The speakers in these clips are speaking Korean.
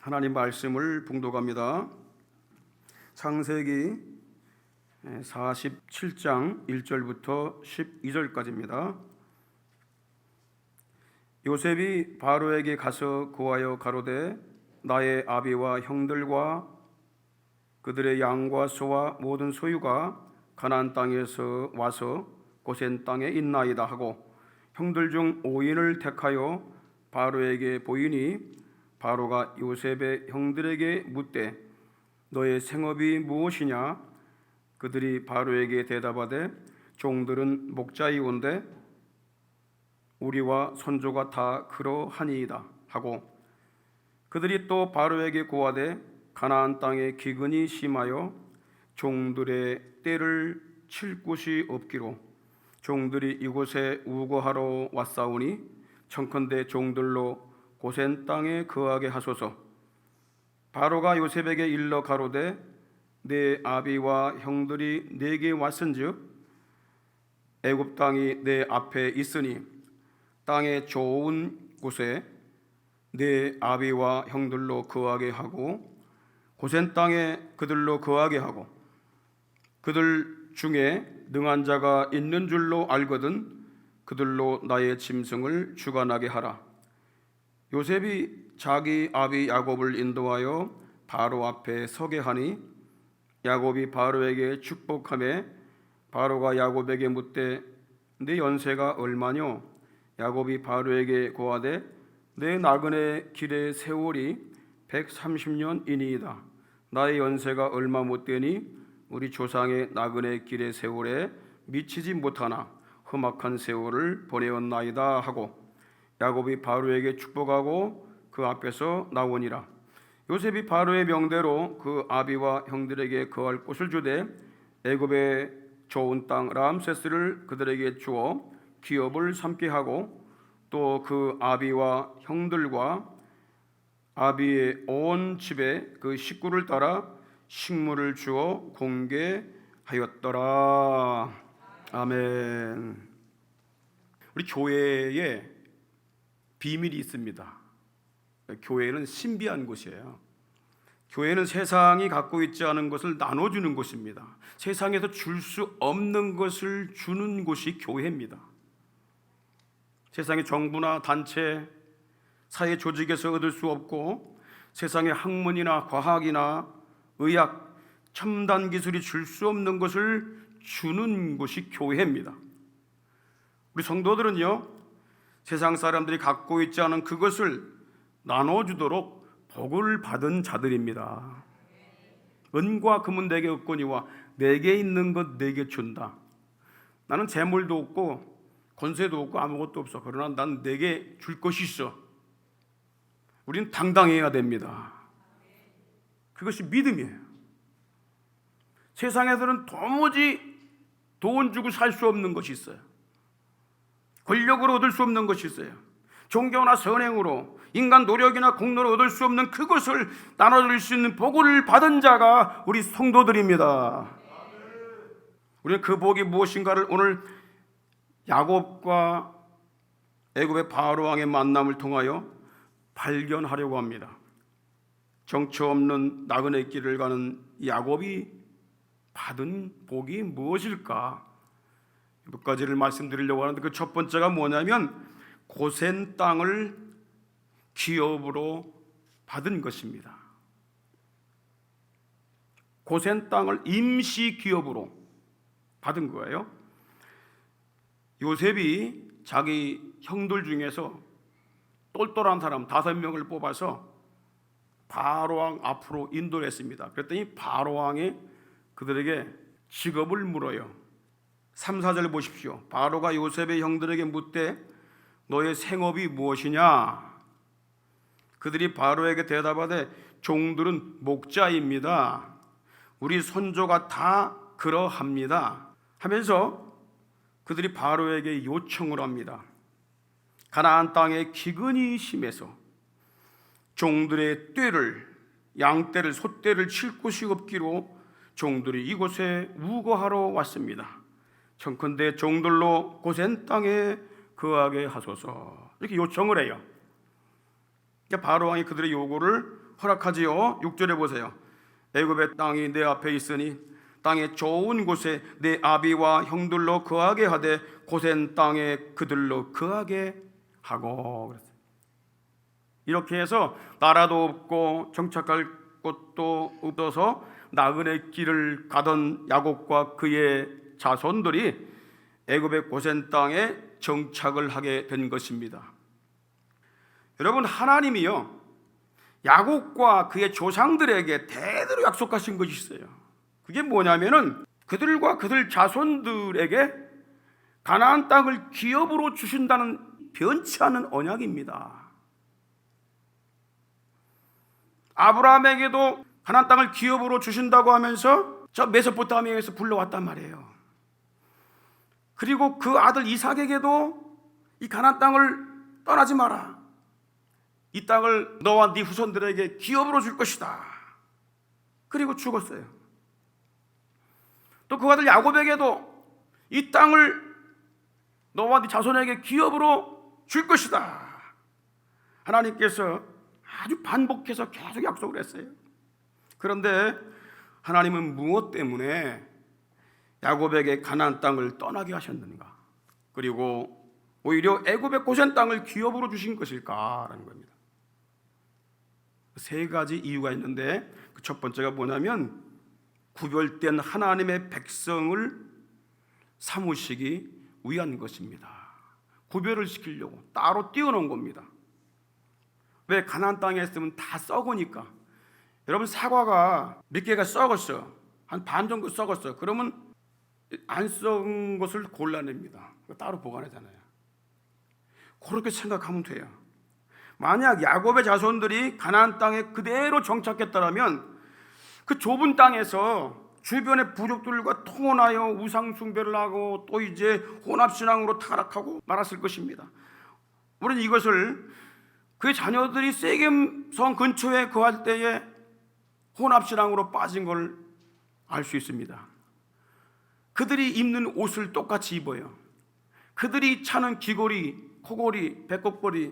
하나님 말씀을 봉독합니다. 창세기 47장 1절부터 12절까지입니다. 요셉이 바로에게 가서 고하여 가로되 나의 아비와 형들과 그들의 양과 소와 모든 소유가 가나안 땅에서 와서 고센 땅에 있나이다 하고 형들 중 5인을 택하여 바로에게 보이니 바로가 요셉의 형들에게 묻되 너의 생업이 무엇이냐? 그들이 바로에게 대답하되 종들은 목자이온데 우리와 손조가 다 그러하니이다 하고 그들이 또 바로에게 고하되 가나안 땅에 기근이 심하여 종들의 떼를 칠 곳이 없기로 종들이 이곳에 우거하러 왔사오니 청컨대 종들로 고센 땅에 거하게 하소서. 바로가 요셉에게 일러 가로되 내 아비와 형들이 내게 왔은즉 애굽 땅이 내 앞에 있으니 땅의 좋은 곳에 내 아비와 형들로 거하게 하고 고센 땅에 그들로 거하게 하고 그들 중에 능한 자가 있는 줄로 알거든 그들로 나의 짐승을 주관하게 하라. 요셉이 자기 아비 야곱을 인도하여 바로 앞에 서게 하니 야곱이 바로에게 축복하며 바로가 야곱에게 묻되 네 연세가 얼마뇨? 야곱이 바로에게 고하되 내 나그네 길의 세월이 130년이니이다. 나의 연세가 얼마 못되니 우리 조상의 나그네 길의 세월에 미치지 못하나 험악한 세월을 보내었나이다 하고 야곱이 바로에게 축복하고 그 앞에서 나오니라. 요셉이 바로의 명대로 그 아비와 형들에게 거할 곳을 주되 애굽의 좋은 땅 람세스를 그들에게 주어 기업을 삼게 하고 또 그 아비와 형들과 아비의 온 집에 그 식구를 따라 식물을 주어 공개하였더라. 아멘. 우리 교회에 비밀이 있습니다. 교회는 신비한 곳이에요. 교회는 세상이 갖고 있지 않은 것을 나눠주는 곳입니다. 세상에서 줄 수 없는 것을 주는 곳이 교회입니다. 세상의 정부나 단체, 사회 조직에서 얻을 수 없고 세상의 학문이나 과학이나 의학, 첨단 기술이 줄 수 없는 것을 주는 곳이 교회입니다. 우리 성도들은요, 세상 사람들이 갖고 있지 않은 그것을 나눠주도록 복을 받은 자들입니다. 은과 금은 내게 없거니와 내게 있는 것 내게 준다. 나는 재물도 없고 권세도 없고 아무것도 없어. 그러나 난 내게 줄 것이 있어. 우리는 당당해야 됩니다. 그것이 믿음이에요. 세상에서는 도무지 돈 주고 살 수 없는 것이 있어요. 권력으로 얻을 수 없는 것이 있어요. 종교나 선행으로 인간 노력이나 공로로 얻을 수 없는 그것을 나눠줄 수 있는 복을 받은 자가 우리 성도들입니다. 우리는 그 복이 무엇인가를 오늘 야곱과 애굽의 바로 왕의 만남을 통하여 발견하려고 합니다. 정처 없는 나그네 길을 가는 야곱이 받은 복이 무엇일까? 몇 가지를 말씀드리려고 하는데 그 첫 번째가 뭐냐면 고센 땅을 기업으로 받은 것입니다. 고센 땅을 임시 기업으로 받은 거예요. 요셉이 자기 형들 중에서 똘똘한 사람 5명을 뽑아서 바로왕 앞으로 인도를 했습니다. 그랬더니 바로왕이 그들에게 직업을 물어요. 3, 4절 보십시오. 바로가 요셉의 형들에게 묻되 너의 생업이 무엇이냐? 그들이 바로에게 대답하되 종들은 목자입니다. 우리 손조가 다 그러합니다. 하면서 그들이 바로에게 요청을 합니다. 가나안 땅에 기근이 심해서 종들의 떼를, 양떼를, 소떼를 칠 곳이 없기로 종들이 이곳에 우거하러 왔습니다. 청컨대 종들로 고센 땅에 거하게 하소서. 이렇게 요청을 해요. 바로 왕이 그들의 요구를 허락하지요. 6절에 보세요. 애굽의 땅이 내 앞에 있으니 땅의 좋은 곳에 내 아비와 형들로 거하게 하되 고센 땅에 그들로 거하게 하고 그랬어요. 이렇게 해서 나라도 없고 정착할 곳도 없어서 나그네 길을 가던 야곱과 그의 자손들이 애굽의 고센 땅에 정착을 하게 된 것입니다. 여러분, 하나님이요 야곱과 그의 조상들에게 대대로 약속하신 것이 있어요. 그게 뭐냐면은 그들과 그들 자손들에게 가나안 땅을 기업으로 주신다는 변치 않은 언약입니다. 아브라함에게도 가나안 땅을 기업으로 주신다고 하면서 저 메소포타미아에서 불러왔단 말이에요. 그리고 그 아들 이삭에게도 이 가나안 땅을 떠나지 마라. 이 땅을 너와 네 후손들에게 기업으로 줄 것이다. 그리고 죽었어요. 또 그 아들 야곱에게도 이 땅을 너와 네 자손에게 기업으로 줄 것이다. 하나님께서 아주 반복해서 계속 약속을 했어요. 그런데 하나님은 무엇 때문에 야곱에게 가나안 땅을 떠나게 하셨는가? 그리고 오히려 애굽의 고센 땅을 기업으로 주신 것일까라는 겁니다. 세 가지 이유가 있는데 그 첫 번째가 뭐냐면 구별된 하나님의 백성을 삼으시기 위한 것입니다. 구별을 시키려고 따로 띄워놓은 겁니다. 왜? 가나안 땅에 있으면 다 썩으니까. 여러분, 사과가 몇 개가 썩었어, 한 반 정도 썩었어, 그러면 안 썩은 것을 골라냅니다. 따로 보관하잖아요. 그렇게 생각하면 돼요. 만약 야곱의 자손들이 가나안 땅에 그대로 정착했다면 그 좁은 땅에서 주변의 부족들과 통혼하여 우상 숭배를 하고 또 이제 혼합신앙으로 타락하고 말았을 것입니다. 우리는 이것을 그의 자녀들이 세겜성 근처에 거할 때에 혼합신앙으로 빠진 걸 알 수 있습니다. 그들이 입는 옷을 똑같이 입어요. 그들이 차는 귀걸이, 코걸이, 배꼽걸이,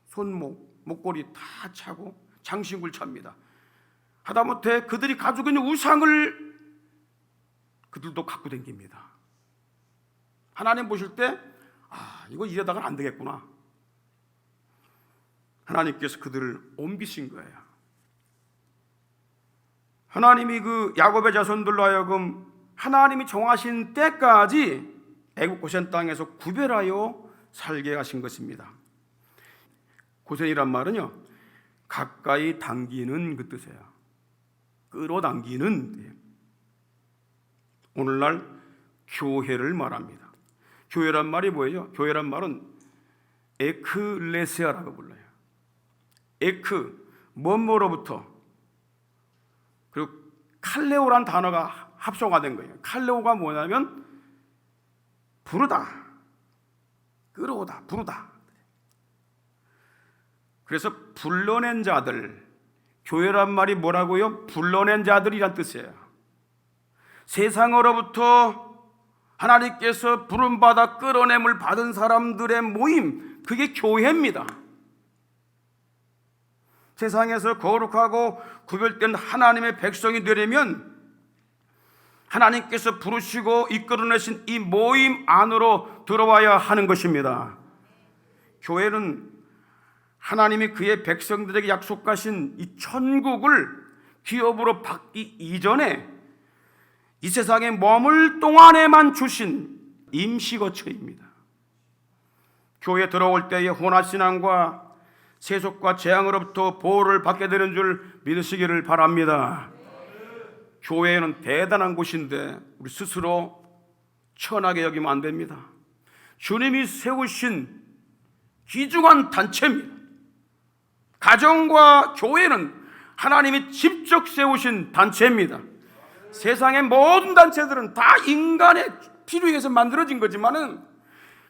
손목, 목걸이 다 차고 장신구를 찹니다. 하다못해 그들이 가지고 있는 우상을 그들도 갖고 다닙니다. 하나님 보실 때 이거 이러다가는 안 되겠구나. 하나님께서 그들을 옮기신 거예요. 하나님이 그 야곱의 자손들로 하여금 하나님이 정하신 때까지 애굽 고센 땅에서 구별하여 살게 하신 것입니다. 고센이란 말은요 가까이 당기는 그 뜻이에요. 끌어당기는 뜻이에요. 오늘날 교회를 말합니다. 교회란 말이 뭐예요? 교회란 말은 에클레시아라고 불러요. 에크, 뭐뭐로부터, 그리고 칼레오란 단어가 합성화된 거예요. 칼레오가 뭐냐면 부르다, 끌어오다, 부르다. 그래서 불러낸 자들, 교회란 말이 뭐라고요? 불러낸 자들이란 뜻이에요. 세상으로부터 하나님께서 부름받아 끌어냄을 받은 사람들의 모임, 그게 교회입니다. 세상에서 거룩하고 구별된 하나님의 백성이 되려면 하나님께서 부르시고 이끌어내신 이 모임 안으로 들어와야 하는 것입니다. 교회는 하나님이 그의 백성들에게 약속하신 이 천국을 기업으로 받기 이전에 이 세상에 머물 동안에만 주신 임시거처입니다. 교회에 들어올 때의 혼합신앙과 세속과 재앙으로부터 보호를 받게 되는 줄 믿으시기를 바랍니다. 교회는 대단한 곳인데 우리 스스로 천하게 여기면 안 됩니다. 주님이 세우신 귀중한 단체입니다. 가정과 교회는 하나님이 직접 세우신 단체입니다. 세상의 모든 단체들은 다 인간의 필요에 의해서 만들어진 거지만은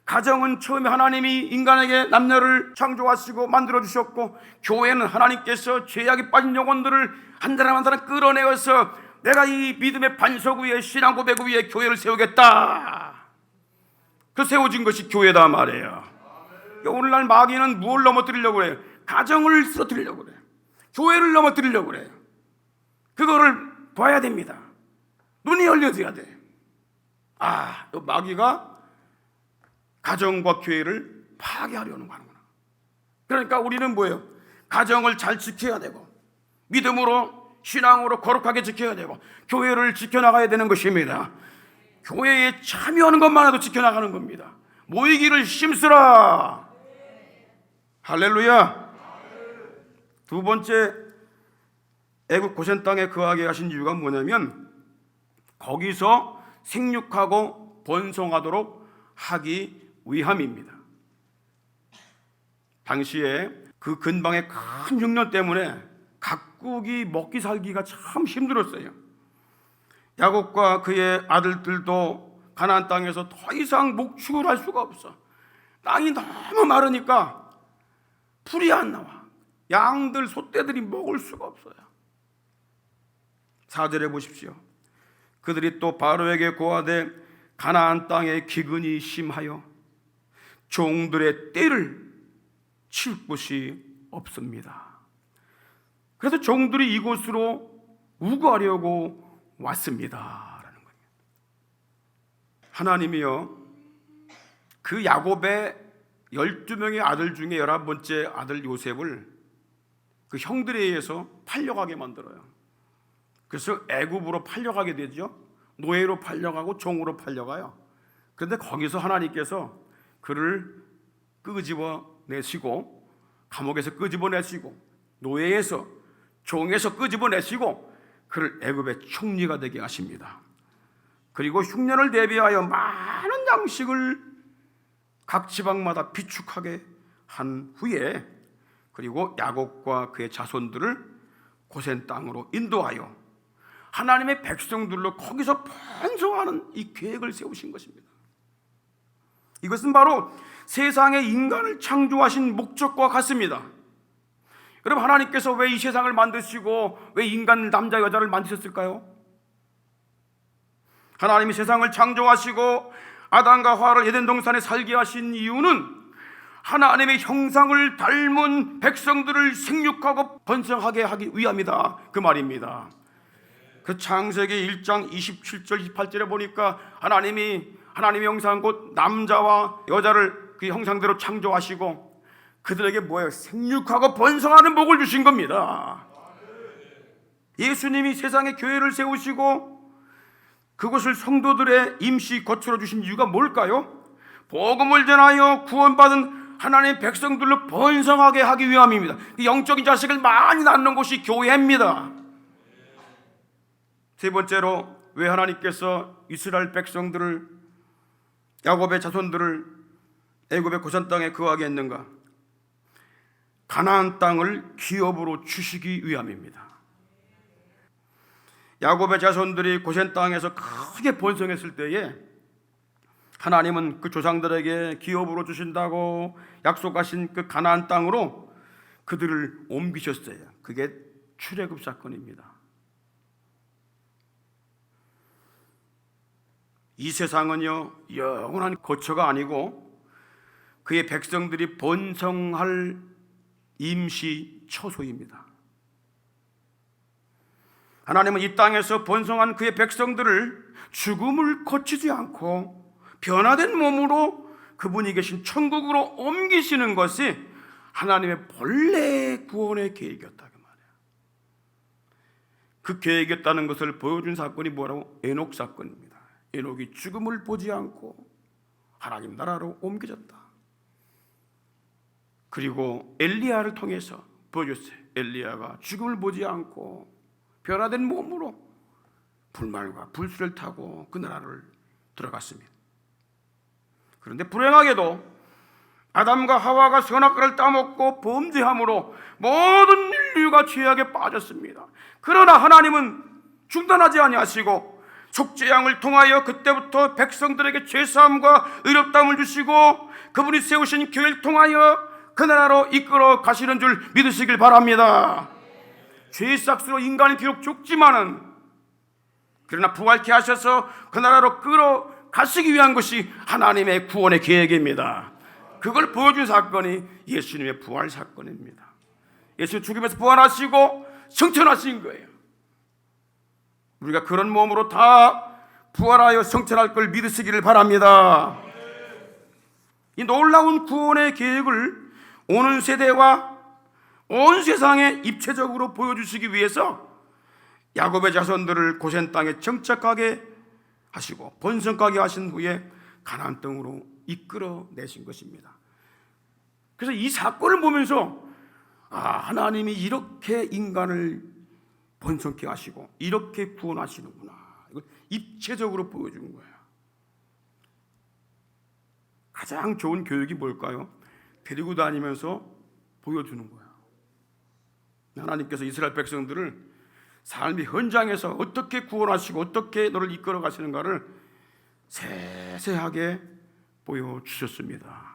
가정은 처음에 하나님이 인간에게 남녀를 창조하시고 만들어주셨고, 교회는 하나님께서 죄악에 빠진 영혼들을 한 사람 한 사람 끌어내어서 내가 이 믿음의 반석 위에 신앙 고백 위에 교회를 세우겠다, 그 세워진 것이 교회다 말이에요. 오늘날 마귀는 무엇을 넘어뜨리려고 해요? 가정을 쓰러뜨리려고 그래요. 교회를 넘어뜨리려고 그래요. 그거를 봐야 됩니다. 눈이 열려져야 돼. 마귀가 가정과 교회를 파괴하려는 거구나. 그러니까 우리는 뭐예요? 가정을 잘 지켜야 되고, 믿음으로 신앙으로 거룩하게 지켜야 되고, 교회를 지켜나가야 되는 것입니다. 교회에 참여하는 것만으로도 지켜나가는 겁니다. 모이기를 힘쓰라. 할렐루야. 두 번째, 애굽 고센 땅에 거하게 하신 이유가 뭐냐면 거기서 생육하고 번성하도록 하기 위함입니다. 당시에 그 근방의 큰 흉년 때문에 각국이 먹기 살기가 참 힘들었어요. 야곱과 그의 아들들도 가나안 땅에서 더 이상 목축을 할 수가 없어. 땅이 너무 마르니까 풀이 안 나와. 양들, 소떼들이 먹을 수가 없어요. 4절에 보십시오. 그들이 또 바로에게 고하되 가나안 땅에 기근이 심하여 종들의 떼를 칠 곳이 없습니다. 그래서 종들이 이곳으로 우거하려고 왔습니다 라는 겁니다. 하나님이요, 그 야곱의 12명의 아들 중에 11번째 아들 요셉을 그 형들에 의해서 팔려가게 만들어요. 그래서 애굽으로 팔려가게 되죠. 노예로 팔려가고 종으로 팔려가요. 그런데 거기서 하나님께서 그를 끄집어내시고, 감옥에서 끄집어내시고, 노예에서, 종에서 끄집어내시고 그를 애굽의 총리가 되게 하십니다. 그리고 흉년을 대비하여 많은 양식을 각 지방마다 비축하게 한 후에, 그리고 야곱과 그의 자손들을 고센 땅으로 인도하여 하나님의 백성들로 거기서 번성하는 이 계획을 세우신 것입니다. 이것은 바로 세상에 인간을 창조하신 목적과 같습니다. 여러분, 하나님께서 왜 이 세상을 만드시고 왜 인간 남자 여자를 만드셨을까요? 하나님이 세상을 창조하시고 아담과 하와를 에덴 동산에 살게 하신 이유는 하나님의 형상을 닮은 백성들을 생육하고 번성하게 하기 위함이다, 그 말입니다. 그 창세기 1장 27절 28절에 보니까 하나님의 형상 곧 남자와 여자를 그 형상대로 창조하시고 그들에게 뭐예요? 생육하고 번성하는 복을 주신 겁니다. 예수님이 세상에 교회를 세우시고 그것을 성도들의 임시 거처로 주신 이유가 뭘까요? 복음을 전하여 구원받은 하나님의 백성들로 번성하게 하기 위함입니다. 영적인 자식을 많이 낳는 곳이 교회입니다. 세 번째로, 왜 하나님께서 이스라엘 백성들을, 야곱의 자손들을 애굽의 고센 땅에 거하게 했는가? 가나안 땅을 기업으로 주시기 위함입니다. 야곱의 자손들이 고센 땅에서 크게 번성했을 때에 하나님은 그 조상들에게 기업으로 주신다고 약속하신 그 가나안 땅으로 그들을 옮기셨어요. 그게 출애굽 사건입니다. 이 세상은요, 영원한 거처가 아니고 그의 백성들이 번성할 임시 처소입니다. 하나님은 이 땅에서 번성한 그의 백성들을 죽음을 거치지 않고 변화된 몸으로 그분이 계신 천국으로 옮기시는 것이 하나님의 본래 구원의 계획이었다, 그 말이에요. 그 계획이었다는 것을 보여준 사건이 뭐라고? 에녹 사건입니다. 에녹이 죽음을 보지 않고 하나님 나라로 옮겨졌다. 그리고 엘리야를 통해서 보여줬어요. 엘리야가 죽음을 보지 않고 변화된 몸으로 불말과 불수를 타고 그 나라를 들어갔습니다. 그런데 불행하게도 아담과 하와가 선악과를 따먹고 범죄함으로 모든 인류가 죄악에 빠졌습니다. 그러나 하나님은 중단하지 아니하시고 속죄양을 통하여 그때부터 백성들에게 죄사함과 의롭다함을 주시고 그분이 세우신 교회를 통하여 그 나라로 이끌어 가시는 줄 믿으시길 바랍니다. 죄의 싹스로 인간이 비록 죽지만은 그러나 부활케 하셔서 그 나라로 끌어가시기 위한 것이 하나님의 구원의 계획입니다. 그걸 보여준 사건이 예수님의 부활 사건입니다. 예수 죽음에서 부활하시고 성천하신 거예요. 우리가 그런 몸으로 다 부활하여 성천할 걸 믿으시기를 바랍니다. 이 놀라운 구원의 계획을 오는 세대와 온 세상에 입체적으로 보여주시기 위해서 야곱의 자손들을 고센 땅에 정착하게 하시고 번성하게 하신 후에 가나안 땅으로 이끌어내신 것입니다. 그래서 이 사건을 보면서 하나님이 이렇게 인간을 번성케 하시고 이렇게 구원하시는구나, 이걸 입체적으로 보여준 거예요. 가장 좋은 교육이 뭘까요? 데리고 다니면서 보여주는 거예요. 하나님께서 이스라엘 백성들을 삶의 현장에서 어떻게 구원하시고 어떻게 너를 이끌어 가시는가를 세세하게 보여주셨습니다.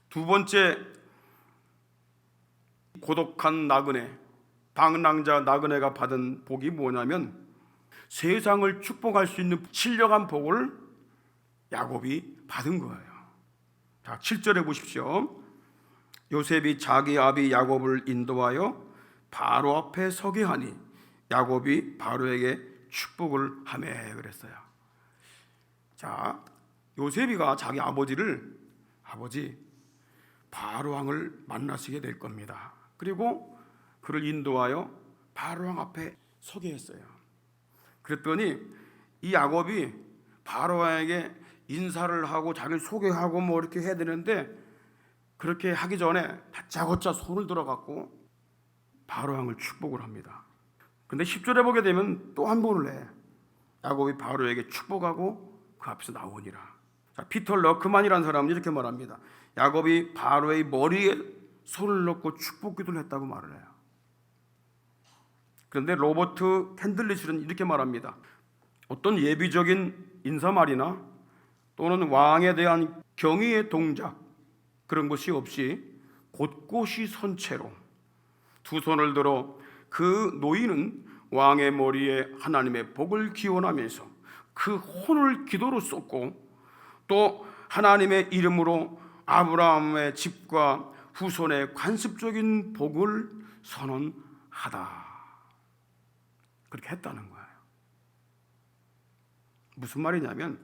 두 번째, 고독한 나그네, 방랑자 나그네가 받은 복이 뭐냐면 세상을 축복할 수 있는 신령한 복을 야곱이 받은 거예요. 자, 7절에 보십시오. 요셉이 자기 아비 야곱을 인도하여 바로 앞에 서게 하니 야곱이 바로에게 축복을 하매 그랬어요. 자, 요셉이가 자기 아버지를 바로 왕을 만나시게 될 겁니다. 그리고 그를 인도하여 바로 왕 앞에 서게 했어요. 그랬더니 이 야곱이 바로 왕에게 인사를 하고 자기를 소개하고 뭐 이렇게 해야 되는데 그렇게 하기 전에 다짜고짜 손을 들어갖고 바로 왕을 축복을 합니다. 근데 10절에 보게 되면 또 한 번을 해. 야곱이 바로에게 축복하고 그 앞에서 나오니라. 자, 피터 러크만이라는 사람은 이렇게 말합니다. 야곱이 바로의 머리에 손을 넣고 축복 기도를 했다고 말을 해요. 그런데 로버트 캔들리실은 이렇게 말합니다. 어떤 예비적인 인사말이나 또는 왕에 대한 경의의 동작, 그런 것이 없이 곳곳이 선체로 두 손을 들어 그 노인은 왕의 머리에 하나님의 복을 기원하면서 그 혼을 기도로 쏟고 또 하나님의 이름으로 아브라함의 집과 후손의 관습적인 복을 선언하다, 그렇게 했다는 거예요. 무슨 말이냐면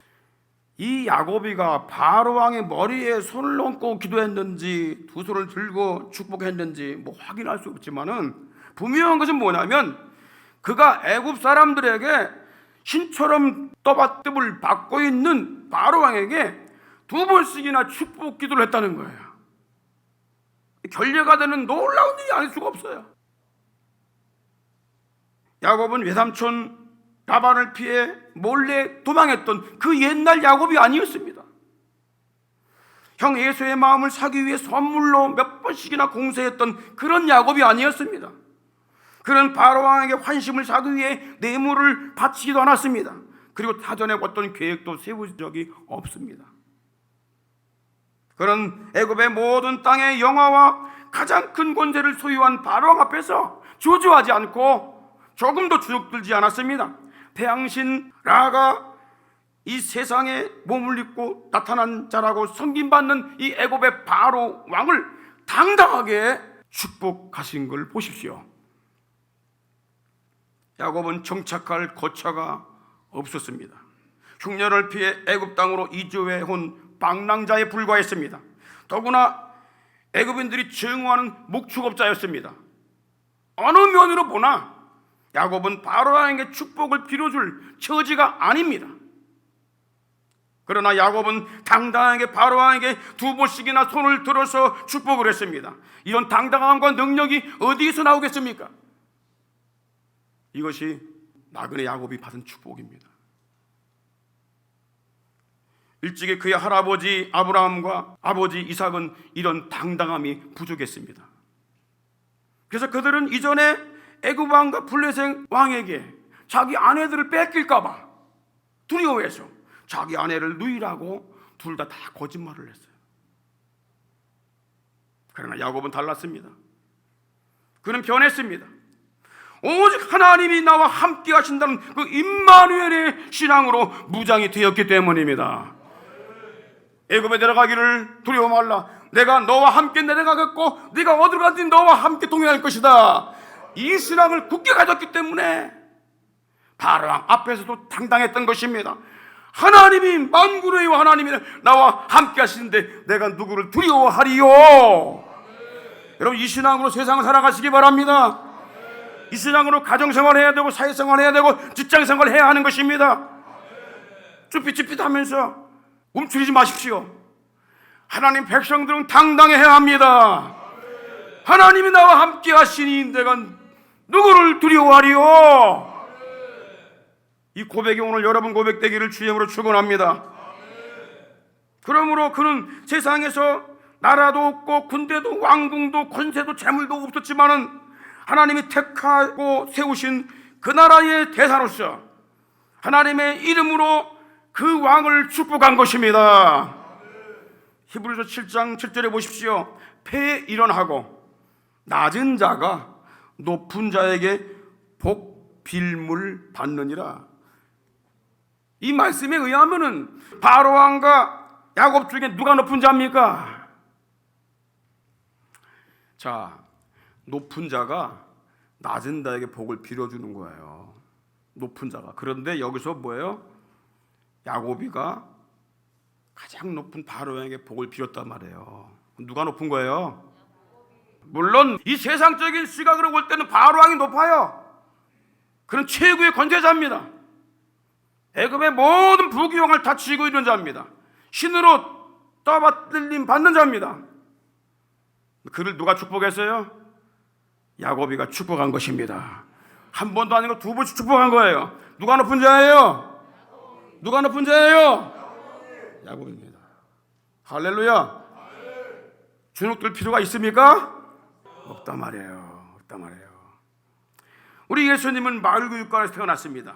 이 야곱이가 바로 왕의 머리에 손을 얹고 기도했는지 두 손을 들고 축복했는지 뭐 확인할 수 없지만은 분명한 것은 뭐냐면 그가 애굽 사람들에게 신처럼 떠받듭을 받고 있는 바로 왕에게 두 번씩이나 축복 기도를 했다는 거예요. 결례가 되는 놀라운 일이 아닐 수가 없어요. 야곱은 외삼촌 라반을 피해 몰래 도망했던 그 옛날 야곱이 아니었습니다. 형 에서의 마음을 사기 위해 선물로 몇 번씩이나 공세했던 그런 야곱이 아니었습니다. 그는 바로 왕에게 환심을 사기 위해 뇌물을 바치지도 않았습니다. 그리고 사전에 어떤 계획도 세운 적이 없습니다. 그는 애굽의 모든 땅의 영화와 가장 큰 권세를 소유한 바로 왕 앞에서 주저하지 않고 조금도 주눅들지 않았습니다. 태양신 라가 이 세상에 몸을 입고 나타난 자라고 섬김받는 이 애굽의 바로 왕을 당당하게 축복하신 걸 보십시오. 야곱은 정착할 거처가 없었습니다. 흉년을 피해 애굽 땅으로 이주해 온 방랑자에 불과했습니다. 더구나 애굽인들이 증오하는 목축업자였습니다. 어느 면으로 보나 야곱은 바로 왕에게 축복을 빌어줄 처지가 아닙니다. 그러나 야곱은 당당하게 바로 왕에게 두 번씩이나 손을 들어서 축복을 했습니다. 이런 당당함과 능력이 어디에서 나오겠습니까? 이것이 나그네 야곱이 받은 축복입니다. 일찍이 그의 할아버지 아브라함과 아버지 이삭은 이런 당당함이 부족했습니다. 그래서 그들은 이전에 애굽 왕과 블레셋 왕에게 자기 아내들을 뺏길까 봐 두려워해서 자기 아내를 누이라고 둘 다 거짓말을 했어요. 그러나 야곱은 달랐습니다. 그는 변했습니다. 오직 하나님이 나와 함께 하신다는 그 임마누엘의 신앙으로 무장이 되었기 때문입니다. 애굽에 내려가기를 두려워 말라. 내가 너와 함께 내려가겠고 네가 어디로 가든지 너와 함께 동행할 것이다. 이 신앙을 굳게 가졌기 때문에 바로왕 앞에서도 당당했던 것입니다. 하나님이 만군의 하나님이 나와 함께 하시는데 내가 누구를 두려워하리요. 여러분, 이 신앙으로 세상을 살아가시기 바랍니다. 이 신앙으로 가정생활 해야 되고 사회생활 해야 되고 직장생활 해야 하는 것입니다. 쭈삣쭈삣하면서 움츠리지 마십시오. 하나님 백성들은 당당해야 합니다. 하나님이 나와 함께 하시니 내가 누구를 두려워하리요. 이 고백이 오늘 여러분 고백되기를 주님으로 축원합니다. 그러므로 그는 세상에서 나라도 없고 군대도 왕궁도 권세도 재물도 없었지만은 하나님이 택하고 세우신 그 나라의 대사로서 하나님의 이름으로 그 왕을 축복한 것입니다. 히브리서 7장 7절에 보십시오. 폐일원하고 낮은 자가 높은 자에게 복빌물 받느니라. 이 말씀에 의하면은 바로왕과 야곱 중에 누가 높은 자입니까? 자, 높은 자가 낮은 자에게 복을 빌어주는 거예요. 높은 자가. 그런데 여기서 뭐예요? 야곱이가 가장 높은 바로왕에게 복을 빌었단 말이에요. 누가 높은 거예요? 물론 이 세상적인 시각으로 볼 때는 바로왕이 높아요. 그는 최고의 권세자입니다. 애굽의 모든 부귀영화를 다 쥐고 있는 자입니다. 신으로 떠받들림 받는 자입니다. 그를 누가 축복했어요? 야곱이가 축복한 것입니다. 한 번도 아니고 두 번씩 축복한 거예요. 누가 높은 자예요? 누가 높은 자예요? 야곱입니다. 할렐루야. 주눅들 필요가 있습니까? 없다 말이에요. 없다 말이에요. 우리 예수님은 마을 교육관에서 태어났습니다.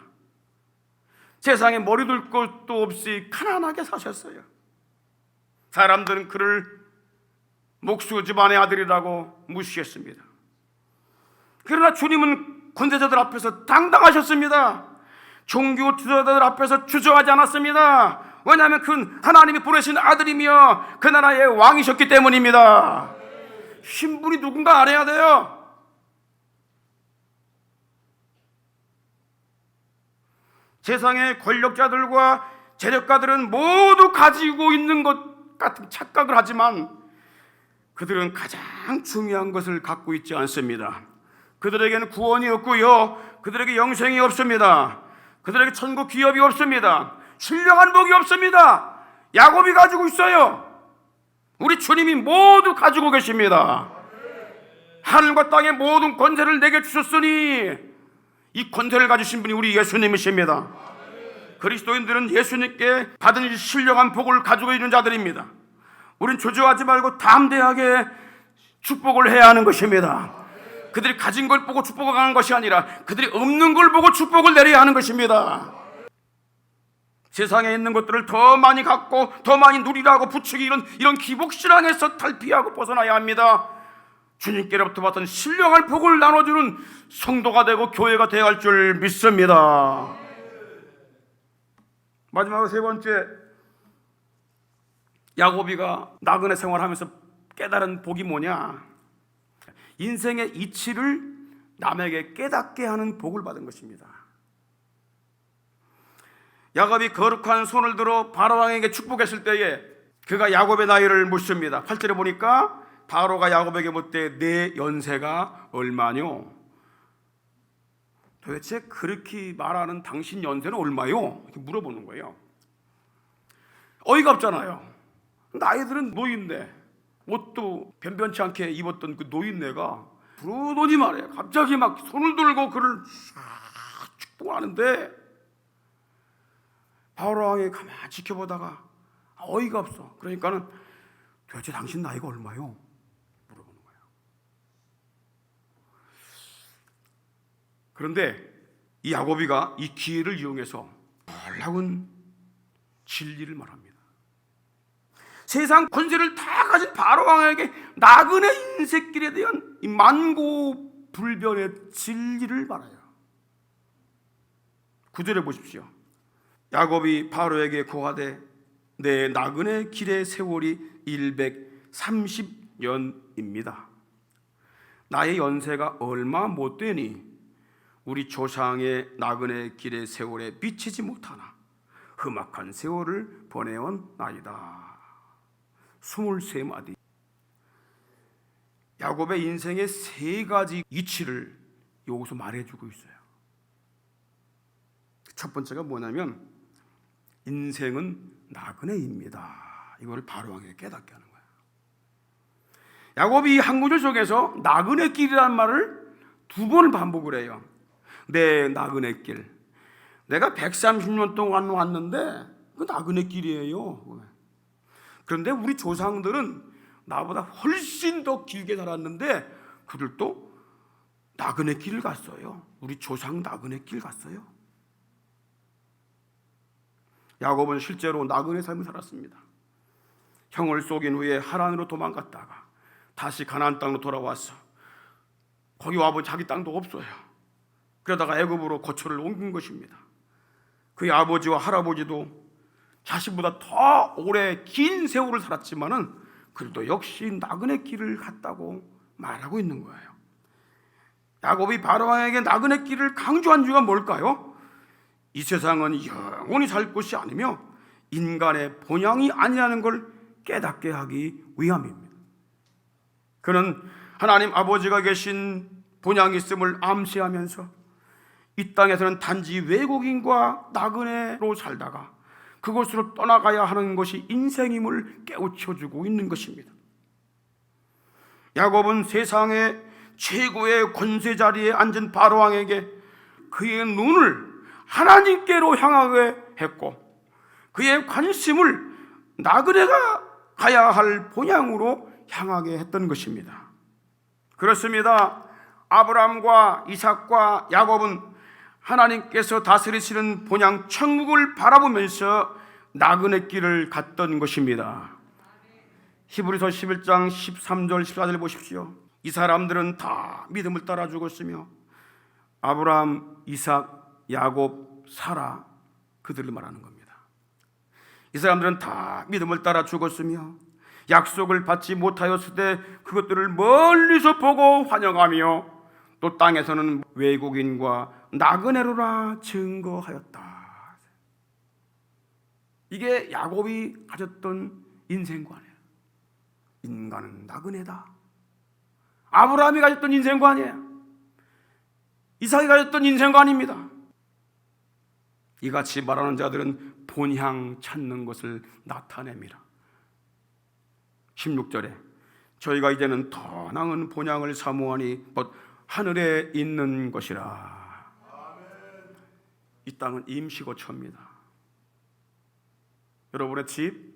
세상에 머리 둘 것도 없이 가난하게 사셨어요. 사람들은 그를 목수 집안의 아들이라고 무시했습니다. 그러나 주님은 권세자들 앞에서 당당하셨습니다. 종교 지도자들 앞에서 주저하지 않았습니다. 왜냐하면 그는 하나님이 보내신 아들이며 그 나라의 왕이셨기 때문입니다. 신분이 누군가 알아야 돼요. 세상의 권력자들과 재력가들은 모두 가지고 있는 것 같은 착각을 하지만 그들은 가장 중요한 것을 갖고 있지 않습니다. 그들에게는 구원이 없고요, 그들에게 영생이 없습니다. 그들에게 천국 기업이 없습니다. 신령한 복이 없습니다. 야곱이 가지고 있어요. 우리 주님이 모두 가지고 계십니다. 하늘과 땅의 모든 권세를 내게 주셨으니 이 권세를 가지신 분이 우리 예수님이십니다. 그리스도인들은 예수님께 받은 신령한 복을 가지고 있는 자들입니다. 우린 주저하지 말고 담대하게 축복을 해야 하는 것입니다. 그들이 가진 걸 보고 축복을 하는 것이 아니라 그들이 없는 걸 보고 축복을 내려야 하는 것입니다. 세상에 있는 것들을 더 많이 갖고 더 많이 누리라고 부추기 이런 기복신앙에서 탈피하고 벗어나야 합니다. 주님께로부터 받은 신령한 복을 나눠주는 성도가 되고 교회가 되어야 할 줄 믿습니다. 마지막으로 세 번째, 야곱이가 나그네 생활하면서 깨달은 복이 뭐냐? 인생의 이치를 남에게 깨닫게 하는 복을 받은 것입니다. 야곱이 거룩한 손을 들어 바로왕에게 축복했을 때에 그가 야곱의 나이를 묻습니다. 8절에 보니까 바로가 야곱에게 묻되 내 연세가 얼마뇨? 도대체 그렇게 말하는 당신 연세는 얼마요? 이렇게 물어보는 거예요. 어이가 없잖아요. 나이들은 노인네, 옷도 변변치 않게 입었던 그 노인네가 부르더니 말이에요. 갑자기 막 손을 들고 그를 싹 축복하는데 바로왕이 가만히 지켜보다가 어이가 없어. 그러니까는 도대체 당신 나이가 얼마요? 물어보는 거예요. 그런데 이 야곱이가 이 기회를 이용해서 놀라운 진리를 말합니다. 세상 권세를 다 가진 바로왕에게 나그네 인생길에 대한 이 만고불변의 진리를 말해요. 9절에 보십시오. 야곱이 바로에게 고하되 내 나그네 길의 세월이 130년입니다. 나의 연세가 얼마 못 되니 우리 조상의 나그네 길의 세월에 미치지 못하나 험악한 세월을 보내온 나이다. 23마디. 야곱의 인생의 세 가지 이치를 여기서 말해주고 있어요. 첫 번째가 뭐냐면 인생은 나그네입니다. 이걸 바로왕에게 깨닫게 하는 거예요. 야곱이 한 구절 속에서 나그네 길이라는 말을 두 번을 반복을 해요. 내 나그네 길. 내가 130년 동안 왔는데 그 나그네 길이에요. 그런데 우리 조상들은 나보다 훨씬 더 길게 살았는데 그들도 나그네 길을 갔어요. 우리 조상 나그네 길 갔어요. 야곱은 실제로 나그네 삶을 살았습니다. 형을 속인 후에 하란으로 도망갔다가 다시 가나안 땅으로 돌아왔어. 거기 와보니 자기 땅도 없어요. 그러다가 애굽으로 거처를 옮긴 것입니다. 그의 아버지와 할아버지도 자신보다 더 오래 긴 세월을 살았지만은 그래도 역시 나그네 길을 갔다고 말하고 있는 거예요. 야곱이 바로왕에게 나그네 길을 강조한 이유가 뭘까요? 이 세상은 영원히 살 곳이 아니며 인간의 본향이 아니라는 걸 깨닫게 하기 위함입니다. 그는 하나님 아버지가 계신 본향이 있음을 암시하면서 이 땅에서는 단지 외국인과 나그네로 살다가 그곳으로 떠나가야 하는 것이 인생임을 깨우쳐주고 있는 것입니다. 야곱은 세상의 최고의 권세 자리에 앉은 바로왕에게 그의 눈을 하나님께로 향하게 했고 그의 관심을 나그네가 가야 할 본향으로 향하게 했던 것입니다. 그렇습니다. 아브라함과 이삭과 야곱은 하나님께서 다스리시는 본향 천국을 바라보면서 나그네 길을 갔던 것입니다. 히브리서 11장 13절 14절 보십시오. 이 사람들은 다 믿음을 따라 죽었으며 아브라함, 이삭, 야곱, 사라 그들을 말하는 겁니다. 이 사람들은 다 믿음을 따라 죽었으며 약속을 받지 못하였을 때 그것들을 멀리서 보고 환영하며 또 땅에서는 외국인과 나그네로라 증거하였다. 이게 야곱이 가졌던 인생관이에요. 인간은 나그네다. 아브라함이 가졌던 인생관이에요. 이삭이 가졌던 인생관입니다. 이같이 말하는 자들은 본향 찾는 것을 나타냅니다. 16절에 저희가 이제는 더 나은 본향을 사모하니 곧 하늘에 있는 것이라. 이 땅은 임시거처입니다. 여러분의 집,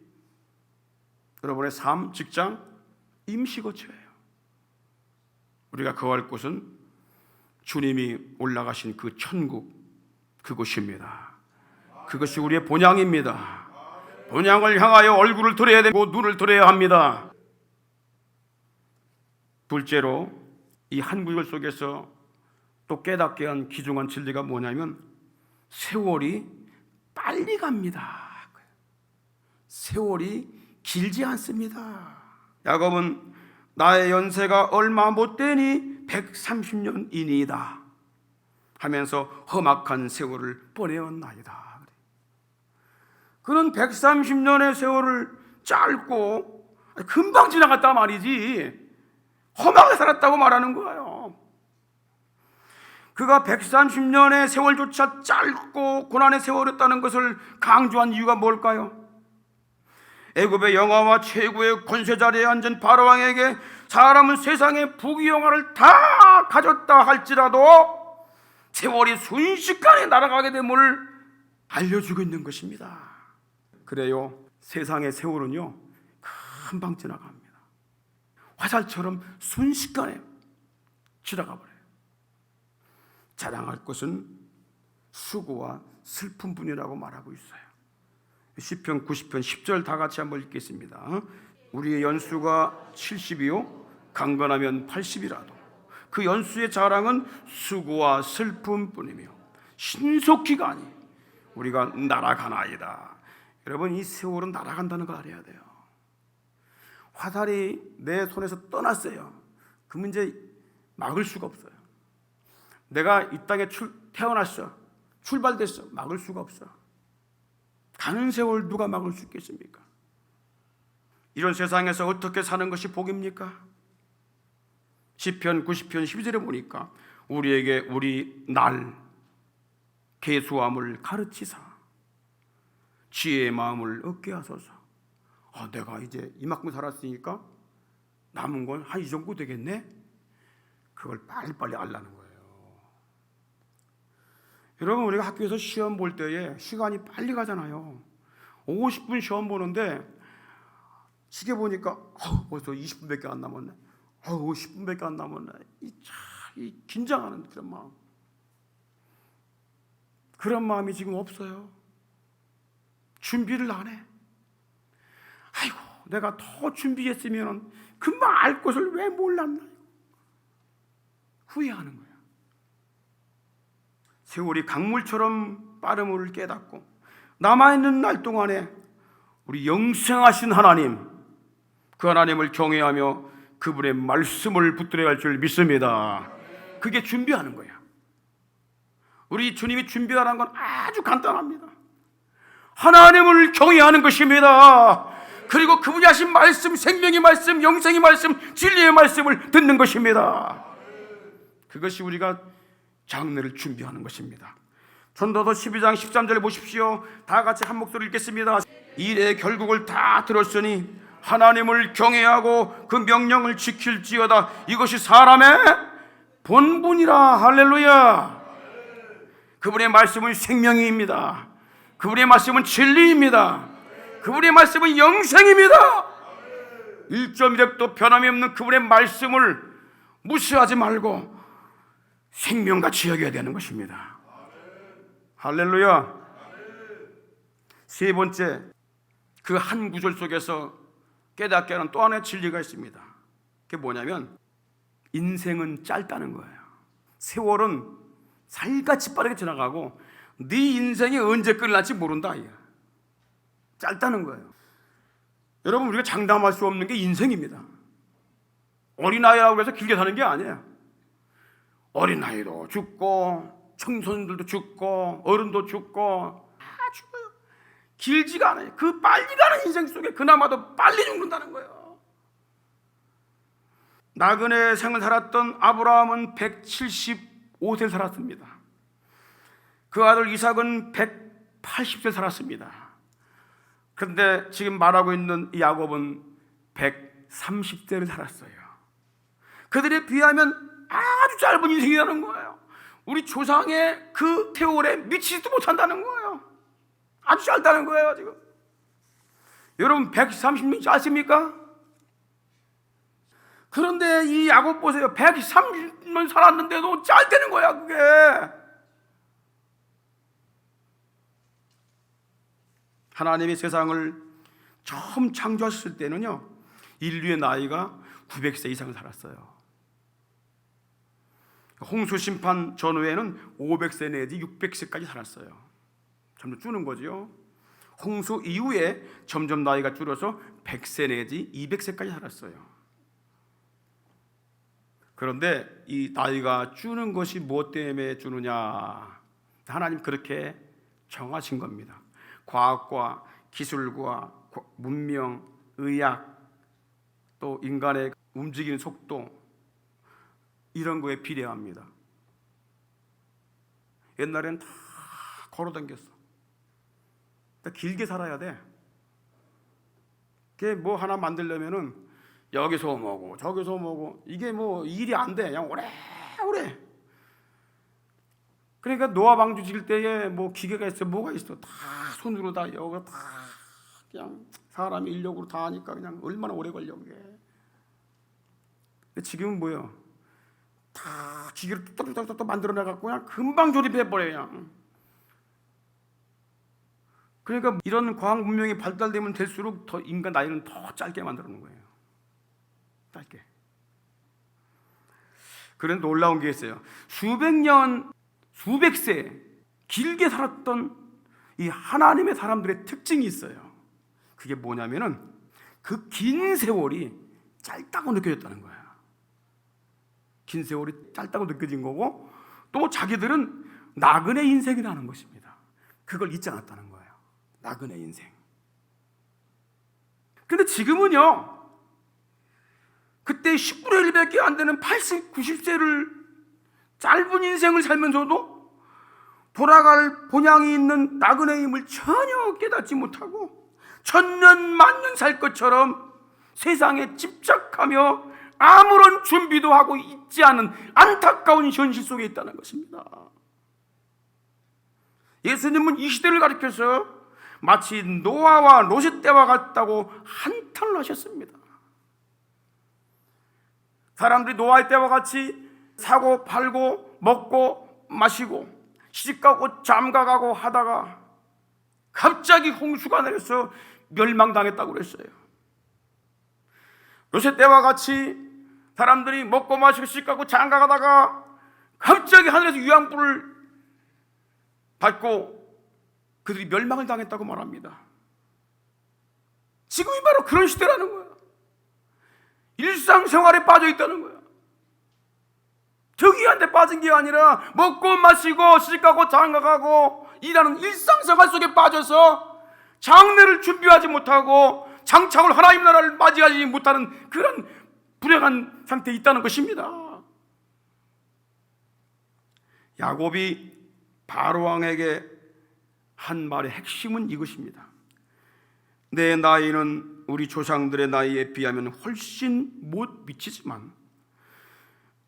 여러분의 삶, 직장 임시거처예요. 우리가 거할 곳은 주님이 올라가신 그 천국, 그곳입니다. 그것이 우리의 본향입니다. 본향을 향하여 얼굴을 들어야 되고 눈을 들어야 합니다. 둘째로 이 한 구절 속에서 또 깨닫게 한 귀중한 진리가 뭐냐면 세월이 빨리 갑니다. 세월이 길지 않습니다. 야곱은 나의 연세가 얼마 못 되니 130년이니이다 하면서 험악한 세월을 보내었나이다. 그는 130년의 세월을 짧고 금방 지나갔다 말이지 험하게 살았다고 말하는 거예요. 그가 130년의 세월조차 짧고 고난의 세월이었다는 것을 강조한 이유가 뭘까요? 애굽의 영화와 최고의 권세 자리에 앉은 바로왕에게 사람은 세상의 부귀영화를 다 가졌다 할지라도 세월이 순식간에 날아가게 됨을 알려주고 있는 것입니다. 그래요, 세상의 세월은요 금방 지나갑니다. 화살처럼 순식간에 지나가 버려요. 자랑할 것은 수고와 슬픔뿐이라고 말하고 있어요. 시편 90편 10절 다 같이 한번 읽겠습니다. 우리의 연수가 70이요 강건하면 80이라도 그 연수의 자랑은 수고와 슬픔뿐이며 신속히가 아니 우리가 날아가나이다. 여러분, 이 세월은 날아간다는 걸 알아야 돼요. 화살이 내 손에서 떠났어요. 그 문제 막을 수가 없어요. 내가 이 땅에 태어났어, 출발됐어, 막을 수가 없어. 가는 세월 누가 막을 수 있겠습니까? 이런 세상에서 어떻게 사는 것이 복입니까? 시편 90편 12절에 보니까 우리에게 우리 날 계수함을 가르치사 지혜의 마음을 얻게 하소서. 내가 이제 이만큼 살았으니까 남은 건 한 이 정도 되겠네? 그걸 빨리빨리 알라는 거예요. 여러분, 우리가 학교에서 시험 볼 때에 시간이 빨리 가잖아요. 50분 시험 보는데 시계 보니까 벌써 20분밖에 안 남았네. 10분밖에 안 남았네. 이 긴장하는 그런 마음. 그런 마음이 지금 없어요. 준비를 안 해. 아이고, 내가 더 준비했으면 금방 알 것을 왜 몰랐나. 후회하는 거야. 세월이 강물처럼 빠름을 깨닫고 남아있는 날 동안에 우리 영생하신 하나님, 그 하나님을 경외하며 그분의 말씀을 붙들어야 할 줄 믿습니다. 그게 준비하는 거야. 우리 주님이 준비하라는 건 아주 간단합니다. 하나님을 경외하는 것입니다. 그리고 그분이 하신 말씀, 생명의 말씀, 영생의 말씀, 진리의 말씀을 듣는 것입니다. 그것이 우리가 장래를 준비하는 것입니다. 전도서 12장 13절에 보십시오. 다 같이 한 목소리 읽겠습니다. 일의 결국을 다 들었으니 하나님을 경외하고 그 명령을 지킬지어다. 이것이 사람의 본분이라. 할렐루야. 그분의 말씀은 생명입니다. 그분의 말씀은 진리입니다. 그분의 말씀은 영생입니다. 1.1획도 변함이 없는 그분의 말씀을 무시하지 말고 생명같이 여겨야 되는 것입니다. 할렐루야. 세 번째, 그 한 구절 속에서 깨닫게 하는 또 하나의 진리가 있습니다. 그게 뭐냐면 인생은 짧다는 거예요. 세월은 살같이 빠르게 지나가고 네 인생이 언제 끝날지 모른다. 짧다는 거예요. 여러분, 우리가 장담할 수 없는 게 인생입니다. 어린아이라고 해서 길게 사는 게 아니에요. 어린아이도 죽고 청소년들도 죽고 어른도 죽고 다 죽어요. 길지가 않아요. 그 빨리 가는 인생 속에 그나마도 빨리 죽는다는 거예요. 나그네 생을 살았던 아브라함은 175세 살았습니다. 그 아들 이삭은 180세 살았습니다. 그런데 지금 말하고 있는 야곱은 130세를 살았어요. 그들에 비하면 아주 짧은 인생이라는 거예요. 우리 조상의 그 세월에 미치지도 못한다는 거예요. 아주 짧다는 거예요. 지금 여러분, 130년 짧습니까? 그런데 이 야곱 보세요. 130년 살았는데도 짧다는 거야. 그게 하나님이 세상을 처음 창조하셨을 때는요, 인류의 나이가 900세 이상을 살았어요. 홍수 심판 전후에는 500세 내지 600세까지 살았어요. 점점 줄는 거죠. 홍수 이후에 점점 나이가 줄어서 100세 내지 200세까지 살았어요. 그런데 이 나이가 주는 것이 무엇 때문에 주느냐? 하나님 그렇게 정하신 겁니다. 과학과 기술과 문명, 의학, 또 인간의 움직이는 속도, 이런 거에 비례합니다. 옛날엔 다 걸어다녔어. 길게 살아야 돼. 그게 뭐 하나 만들려면은 여기서 뭐고 저기서 뭐고, 이게 뭐 일이 안 돼. 그냥 오래. 그러니까 노아 방주 지을 때에 뭐 기계가 있어, 뭐가 있어, 다 손으로 다 여기 다 그냥 사람이 인력으로 다 하니까 그냥 얼마나 오래 걸려 그게. 근데 지금은 뭐요? 다 기계로 뚝뚝뚝뚝 만들어내갖고 그냥 금방 조립해버려요. 그냥. 그러니까 이런 과학 문명이 발달되면 될수록 더 인간 나이는 더 짧게 만들어놓은 거예요. 짧게. 그런데 놀라운 게 있어요. 수백 년, 수백 세 길게 살았던 이 하나님의 사람들의 특징이 있어요. 그게 뭐냐면은 그 긴 세월이 짧다고 느껴졌다는 거예요. 긴 세월이 짧다고 느껴진 거고, 또 자기들은 나그네 인생이라는 것입니다. 그걸 잊지 않았다는 거예요. 나그네 인생. 근데 지금은요, 그때 10분의 1밖에 안 되는 80, 90세를 짧은 인생을 살면서도 돌아갈 본향이 있는 나그네임을 전혀 깨닫지 못하고 천년 만년 살 것처럼 세상에 집착하며 아무런 준비도 하고 있지 않은 안타까운 현실 속에 있다는 것입니다. 예수님은 이 시대를 가리켜서 마치 노아와 롯의 때와 같다고 한탄을 하셨습니다. 사람들이 노아의 때와 같이 사고 팔고 먹고 마시고 시집가고 장가가고 하다가 갑자기 홍수가 내려서 멸망당했다고 그랬어요. 롯의 때와 같이 사람들이 먹고 마시고 시집가고 장가가다가 갑자기 하늘에서 유황불을 받고 그들이 멸망을 당했다고 말합니다. 지금이 바로 그런 시대라는 거야. 일상생활에 빠져 있다는 거야. 저기한테 빠진 게 아니라 먹고 마시고 시집가고 장가가고 일하는 일상생활 속에 빠져서 장례를 준비하지 못하고 장차올 하나님 나라를 맞이하지 못하는 그런 불행한 상태에 있다는 것입니다. 야곱이 바로왕에게 한 말의 핵심은 이것입니다. 내 나이는 우리 조상들의 나이에 비하면 훨씬 못 미치지만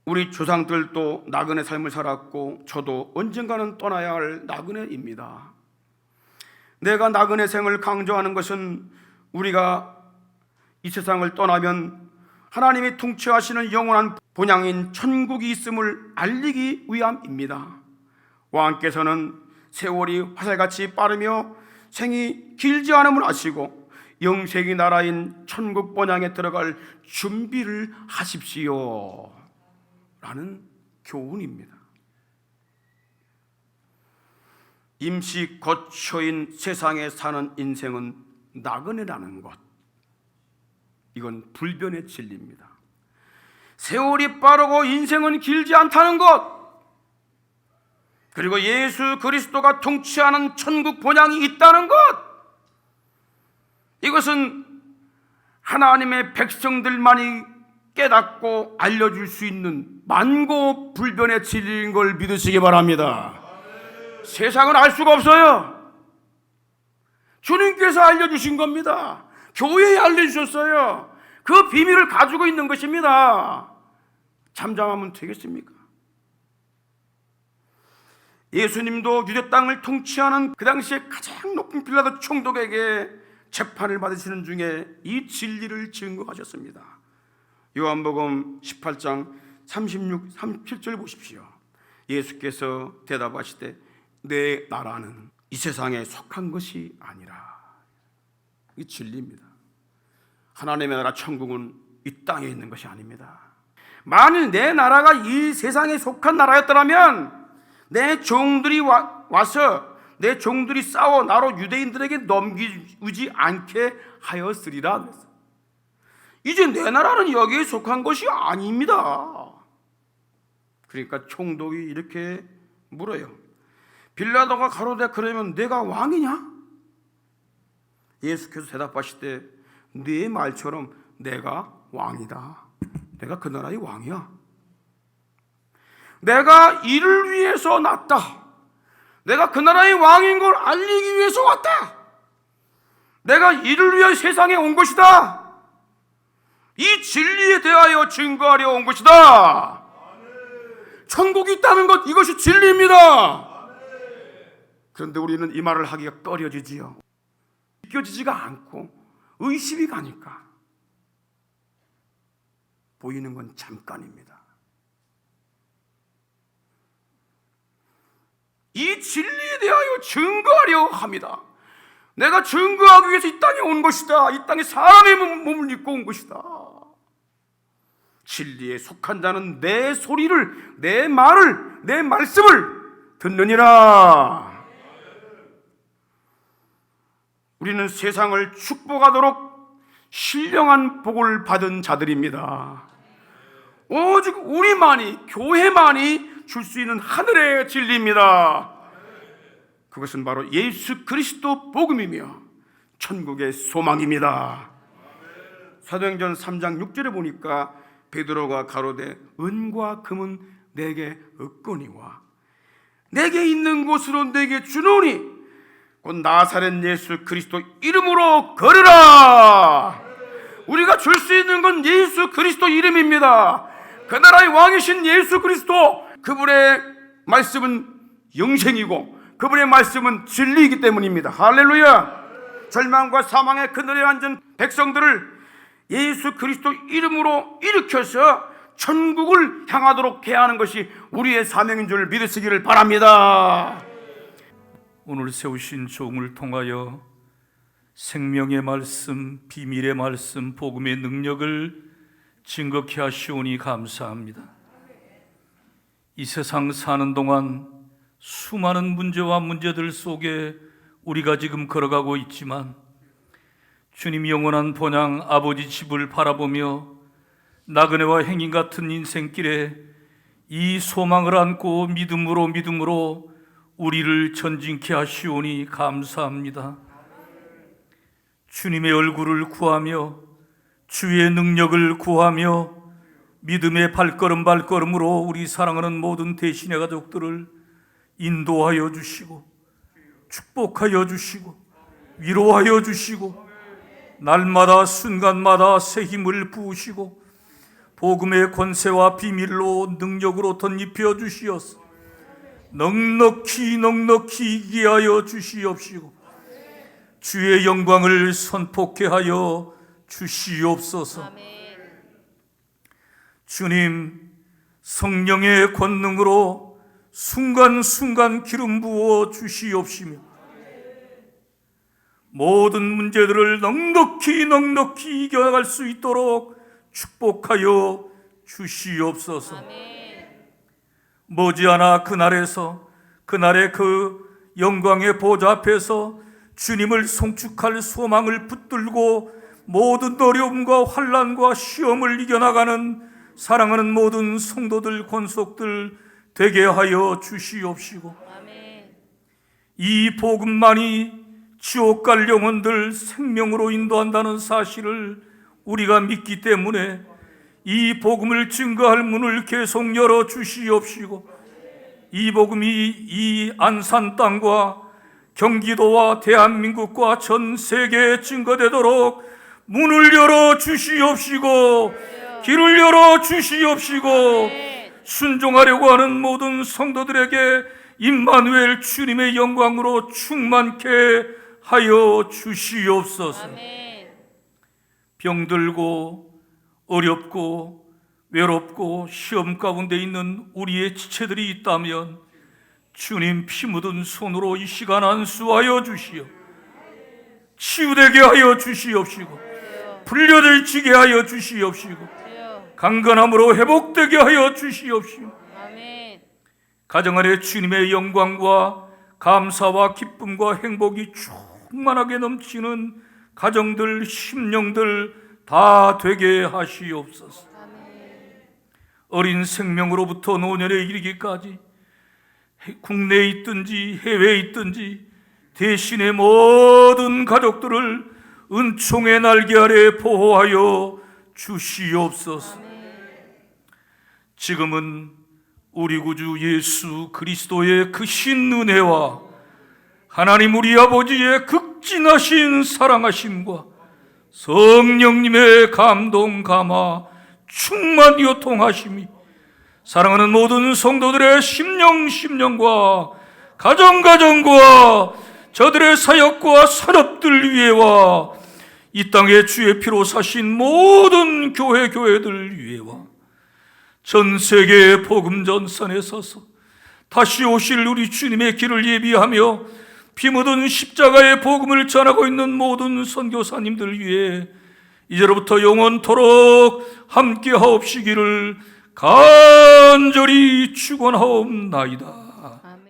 우리 조상들도 나그네 삶을 살았고 저도 언젠가는 떠나야 할 나그네입니다. 내가 나그네 생을 강조하는 것은 우리가 이 세상을 떠나면 하나님이 통치하시는 영원한 본향인 천국이 있음을 알리기 위함입니다. 왕께서는 세월이 화살같이 빠르며 생이 길지 않음을 아시고 영생의 나라인 천국 본향에 들어갈 준비를 하십시오 라는 교훈입니다. 임시 거처인 세상에 사는 인생은 나그네라는 것, 이건 불변의 진리입니다. 세월이 빠르고 인생은 길지 않다는 것, 그리고 예수 그리스도가 통치하는 천국 본향이 있다는 것, 이것은 하나님의 백성들만이 깨닫고 알려줄 수 있는 만고불변의 진리인 걸 믿으시기 바랍니다. 세상은 알 수가 없어요. 주님께서 알려주신 겁니다. 교회에 알려주셨어요. 그 비밀을 가지고 있는 것입니다. 잠잠하면 되겠습니까? 예수님도 유대 땅을 통치하는 그 당시에 가장 높은 빌라도 총독에게 재판을 받으시는 중에 이 진리를 증거하셨습니다. 요한복음 18장 36, 37절 보십시오. 예수께서 대답하시되 내 나라는 이 세상에 속한 것이 아니라, 이 진리입니다. 하나님의 나라 천국은 이 땅에 있는 것이 아닙니다. 만일 내 나라가 이 세상에 속한 나라였더라면 내 종들이 와서 내 종들이 싸워 나로 유대인들에게 넘기지 않게 하였으리라. 이제 내 나라는 여기에 속한 것이 아닙니다. 그러니까 총독이 이렇게 물어요. 빌라도가 가로되 그러면 내가 왕이냐? 예수께서 대답하시되 네 말처럼 내가 왕이다. 내가 그 나라의 왕이야. 내가 이를 위해서 났다. 내가 그 나라의 왕인 걸 알리기 위해서 왔다. 내가 이를 위해 세상에 온 것이다. 이 진리에 대하여 증거하려 온 것이다. 천국이 있다는 것, 이것이 진리입니다. 그런데 우리는 이 말을 하기가 꺼려지지요. 믿겨지지가 않고 의심이 가니까 보이는 건 잠깐입니다. 이 진리에 대하여 증거하려 합니다. 내가 증거하기 위해서 이 땅에 온 것이다. 이 땅에 사람의 몸을 입고 온 것이다. 진리에 속한 자는 내 소리를, 내 말을, 내 말씀을 듣느니라. 우리는 세상을 축복하도록 신령한 복을 받은 자들입니다. 오직 우리만이, 교회만이 줄 수 있는 하늘의 진리입니다. 그것은 바로 예수 그리스도 복음이며 천국의 소망입니다. 사도행전 3장 6절에 보니까 베드로가 가로되 은과 금은 내게 없거니와 내게 있는 곳으로 내게 주노니 곧 나사렛 예수 그리스도 이름으로 걸으라. 우리가 줄 수 있는 건 예수 그리스도 이름입니다. 그 나라의 왕이신 예수 그리스도, 그분의 말씀은 영생이고 그분의 말씀은 진리이기 때문입니다. 할렐루야. 절망과 사망의 그늘에 앉은 백성들을 예수 그리스도 이름으로 일으켜서 천국을 향하도록 해야 하는 것이 우리의 사명인 줄 믿으시기를 바랍니다. 오늘 세우신 종을 통하여 생명의 말씀, 비밀의 말씀, 복음의 능력을 증거케 하시오니 감사합니다. 이 세상 사는 동안 수많은 문제와 문제들 속에 우리가 지금 걸어가고 있지만 주님 영원한 본향 아버지 집을 바라보며 나그네와 행인 같은 인생길에 이 소망을 안고 믿음으로 우리를 전진케 하시오니 감사합니다. 주님의 얼굴을 구하며 주의 능력을 구하며 믿음의 발걸음으로 우리 사랑하는 모든 대신의 가족들을 인도하여 주시고 축복하여 주시고 위로하여 주시고 날마다 순간마다 새 힘을 부으시고 복음의 권세와 비밀로 능력으로 덧입혀 주시옵소서. 넉넉히 이기게 하여 주시옵시고 주의 영광을 선포케 하여 주시옵소서. 주님, 성령의 권능으로 순간순간 기름 부어 주시옵시며 모든 문제들을 넉넉히 이겨나갈 수 있도록 축복하여 주시옵소서. 머지않아 그날의 그 영광의 보좌 앞에서 주님을 송축할 소망을 붙들고 모든 어려움과 환난과 시험을 이겨나가는 사랑하는 모든 성도들, 권속들 되게 하여 주시옵시고 이 복음만이 지옥 갈 영혼들 생명으로 인도한다는 사실을 우리가 믿기 때문에 이 복음을 증거할 문을 계속 열어 주시옵시고 이 복음이 이 안산 땅과 경기도와 대한민국과 전 세계에 증거되도록 문을 열어 주시옵시고 길을 열어 주시옵시고 순종하려고 하는 모든 성도들에게 임마누엘 주님의 영광으로 충만케 하여 주시옵소서. 병들고 어렵고 외롭고 시험 가운데 있는 우리의 지체들이 있다면 주님 피 묻은 손으로 이 시간 안수하여 주시오. 치유되게 하여 주시옵시고 불려들치게 하여 주시옵시고 강건함으로 회복되게 하여 주시옵시고 가정 안에 주님의 영광과 감사와 기쁨과 행복이 충만하게 넘치는 가정들, 심령들 다 되게 하시옵소서. 어린 생명으로부터 노년에 이르기까지 국내에 있든지 해외에 있든지 대신의 모든 가족들을 은총의 날개 아래 보호하여 주시옵소서. 지금은 우리 구주 예수 그리스도의 그 신은혜와 하나님 우리 아버지의 극진하신 사랑하심과 성령님의 감동 감화 충만 요통하심이 사랑하는 모든 성도들의 심령과 가정과 저들의 사역과 산업들 위에와 이 땅에 주의 피로 사신 모든 교회들 위에와 전 세계의 복음 전선에 서서 다시 오실 우리 주님의 길을 예비하며 피 묻은 십자가의 복음을 전하고 있는 모든 선교사님들 위해 이제로부터 영원토록 함께 하옵시기를 간절히 축원하옵나이다.